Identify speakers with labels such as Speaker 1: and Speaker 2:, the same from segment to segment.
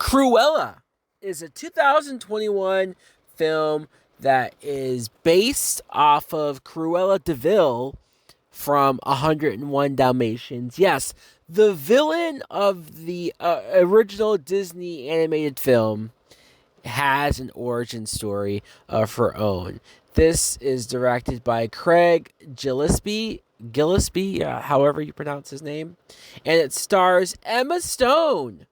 Speaker 1: Cruella is a 2021 film that is based off of Cruella DeVille from 101 Dalmatians. Yes, the villain of the original Disney animated film has an origin story of her own. This is directed by Craig Gillespie, however you pronounce his name, and it stars Emma Stone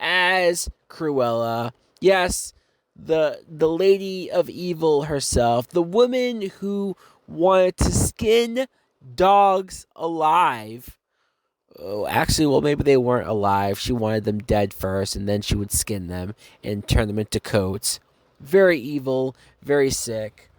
Speaker 1: as Cruella. Yes, the lady of evil herself, the woman who wanted to skin dogs alive. Oh, actually, well, maybe they weren't alive. She wanted them dead first, and then she would skin them and turn them into coats. Very evil, very sick.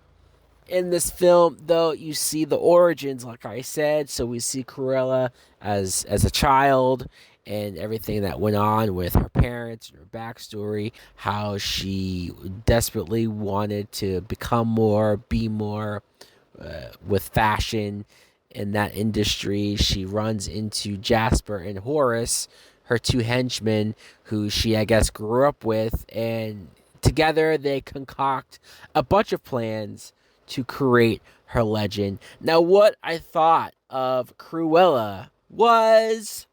Speaker 1: In this film, though, you see the origins, like I said. So we see Cruella as a child and everything that went on with her parents and her backstory, how she desperately wanted to become more, be more with fashion in that industry. She runs into Jasper and Horace, her two henchmen, who she, I guess, grew up with, and together they concoct a bunch of plans to create her legend. Now, what I thought of Cruella was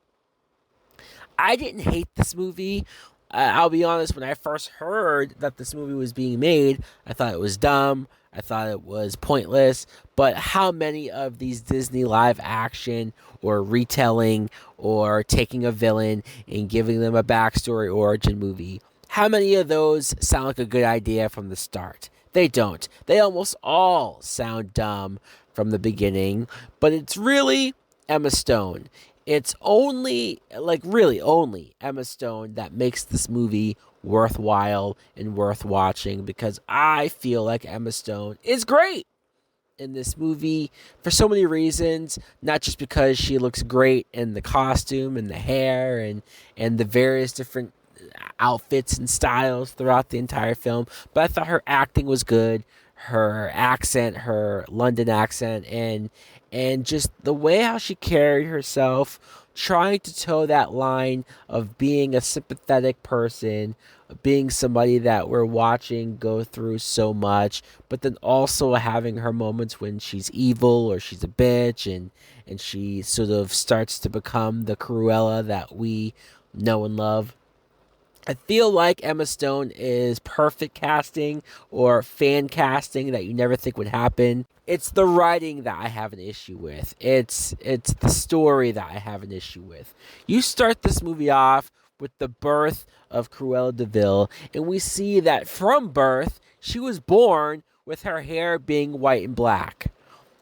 Speaker 1: I didn't hate this movie. I'll be honest, when I first heard that this movie was being made, I thought it was dumb. I thought it was pointless. But how many of these Disney live action or retelling or taking a villain and giving them a backstory origin movie, how many of those sound like a good idea from the start? They don't. They almost all sound dumb from the beginning, but it's really Emma Stone. It's only, like, really only Emma Stone that makes this movie worthwhile and worth watching, because I feel like Emma Stone is great in this movie for so many reasons, not just because she looks great in the costume and the hair and the various different outfits and styles throughout the entire film, but I thought her acting was good, her accent, her London accent, and just the way how she carried herself, trying to toe that line of being a sympathetic person, being somebody that we're watching go through so much, but then also having her moments when she's evil or she's a bitch, and she sort of starts to become the Cruella that we know and love. I feel like Emma Stone is perfect casting or fan casting that you never think would happen. It's the writing that I have an issue with. It's the story that I have an issue with. You start this movie off with the birth of Cruella DeVille, and we see that from birth she was born with her hair being white and black.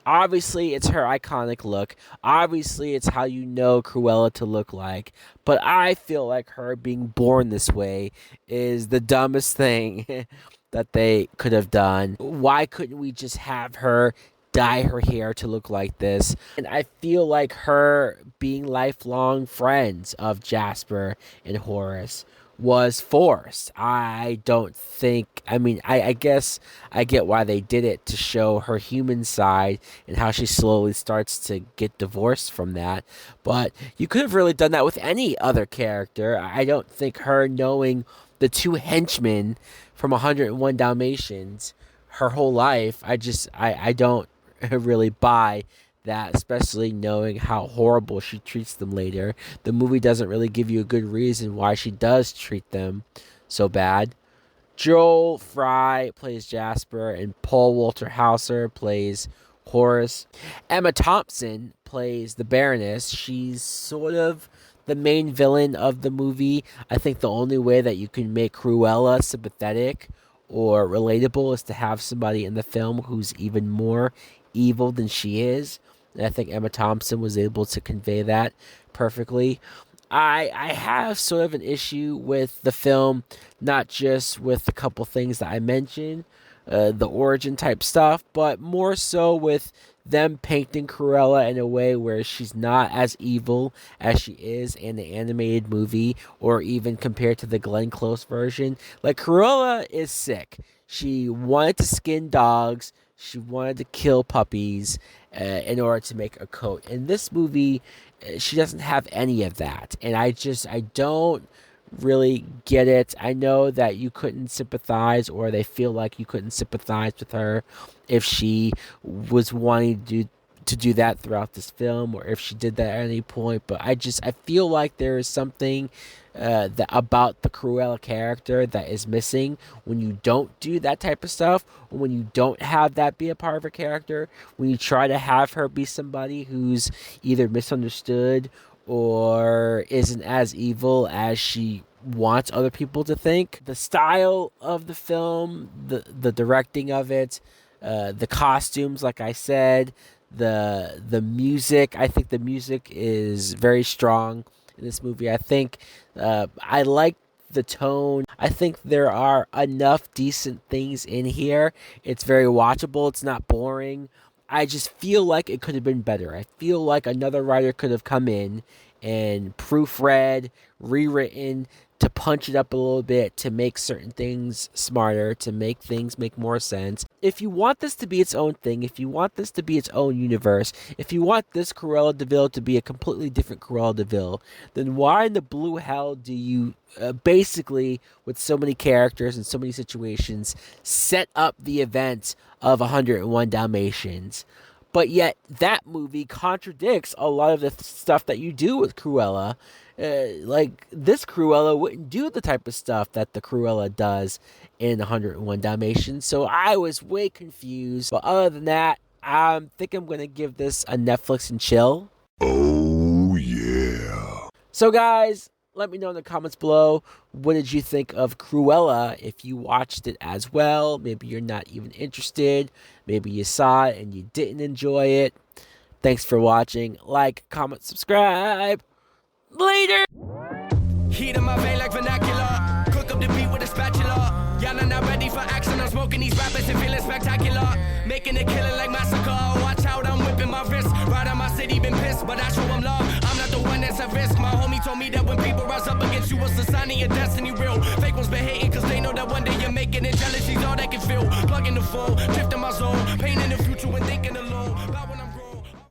Speaker 1: Obviously, it's her iconic look. Obviously, it's how you know Cruella to look like. But I feel like her being born this way is the dumbest thing that they could have done. Why couldn't we just have her dye her hair to look like this? And I feel like her being lifelong friends of Jasper and Horace was forced. I don't think, I mean, I guess I get why they did it, to show her human side and how she slowly starts to get divorced from that. But you could have really done that with any other character. I don't think her knowing the two henchmen from 101 Dalmatians her whole life, I don't really buy that, especially knowing how horrible she treats them later. The movie doesn't really give you a good reason why she does treat them so bad. Joel Fry plays Jasper, and Paul Walter Hauser plays Horace. Emma Thompson plays the Baroness. She's sort of the main villain of the movie. I think the only way that you can make Cruella sympathetic or relatable is to have somebody in the film who's even more evil than she is. And I think Emma Thompson was able to convey that perfectly. I have sort of an issue with the film, not just with a couple things that I mentioned, the origin type stuff, but more so with them painting Cruella in a way where she's not as evil as she is in the animated movie, or even compared to the Glenn Close version. Like, Cruella is sick. She wanted to skin dogs. She wanted to kill puppies in order to make a coat. In this movie, she doesn't have any of that, and I don't really get it. I know that you couldn't sympathize, or they feel like you couldn't sympathize with her if she was wanting to do that throughout this film, or if she did that at any point. But I feel like there is something that about the Cruella character that is missing when you don't do that type of stuff, or when you don't have that be a part of her character, when you try to have her be somebody who's either misunderstood or isn't as evil as she wants other people to think. The style of the film, the directing of it, the costumes, like I said, the music. I think the music is very strong in this movie. I think I like the tone. I think there are enough decent things in here. It's very watchable. It's not boring. I just feel like it could have been better. I feel like another writer could have come in and proofread, rewritten, to punch it up a little bit, to make certain things smarter, to make things make more sense. If you want this to be its own thing, if you want this to be its own universe, if you want this Cruella de Vil to be a completely different Cruella de Vil, then why in the blue hell do you basically, with so many characters and so many situations, set up the event of 101 Dalmatians? But yet that movie contradicts a lot of the stuff that you do with Cruella. Like, this Cruella wouldn't do the type of stuff that the Cruella does in 101 Dalmatians. So I was way confused. But other than that, I think I'm going to give this a Netflix and chill.
Speaker 2: Oh, yeah.
Speaker 1: So guys, let me know in the comments below, what did you think of Cruella? If you watched it as well, maybe you're not even interested, maybe you saw it and you didn't enjoy it. Thanks for watching. Like, comment, subscribe. Later!
Speaker 3: Heat in my vein like vernacular. Cook up the beat with a spatula. Y'all are not ready for action. I'm smoking these rappers and feeling spectacular. Making it killing like massacre. Watch out, I'm whipping my wrist. Right on my city, been pissed, but I show them love. I'm not the one that's at risk. My homie told me that when people rise up against you, it's a sign of your destiny real. Fake ones been hating cause they know that one day you're making it. Jealousy's all they can feel. Plugging the phone, drifting my zone. Pain in the future when thinking alone. About when I'm